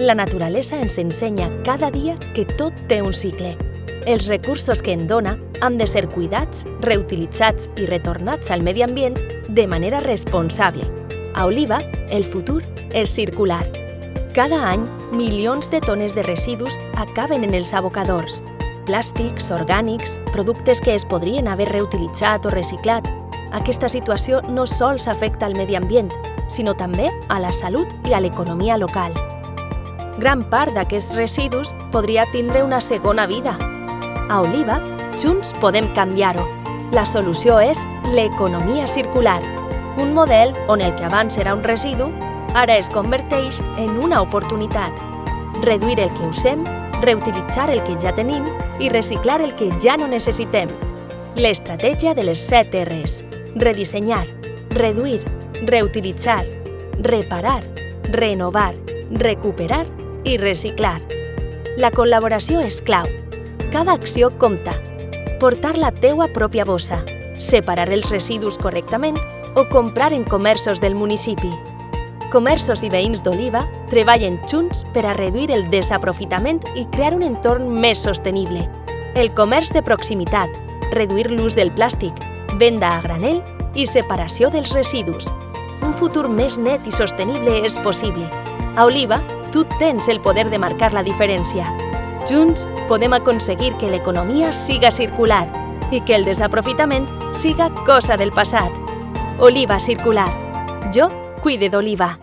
La naturalesa ens ensenya cada dia que tot té un cicle. Els recursos que en dona han de ser cuidats, reutilitzats i retornats al medi ambient de manera responsable. A Oliva, el futur és circular. Cada any, milions de tones de residus acaben en els abocadors. Plàstics, orgànics, productes que es podrien haver reutilitzat o reciclat. Aquesta situació no sols afecta al medi ambient, sinó també a la salut i a l'economia local. Gran part d'aquests residus podria tindre una segona vida. A Oliva, junts podem canviar-ho. La solució és l'economia circular, un model on el que abans era un residu ara es converteix en una oportunitat. Reduir el que usem, reutilitzar el que ja tenim i reciclar el que ja no necessitem. L'estratègia de les 7 Rs. Redissenyar, reduir, reutilitzar, reparar, renovar, recuperar i reciclar. La col·laboració és clau. Cada acció compta. Portar la teua pròpia bossa, separar els residus correctament o comprar en comerços del municipi. Comerços i veïns d'Oliva treballen junts per a reduir el desaprofitament i crear un entorn més sostenible. El comerç de proximitat, reduir l'ús del plàstic, venda a granel i separació dels residus. Un futur més net i sostenible és possible. A Oliva, tu tens el poder de marcar la diferència. Junts podem aconseguir que l'economia siga circular i que el desaprofitament siga cosa del passat. Oliva circular. Jo cuide d'Oliva.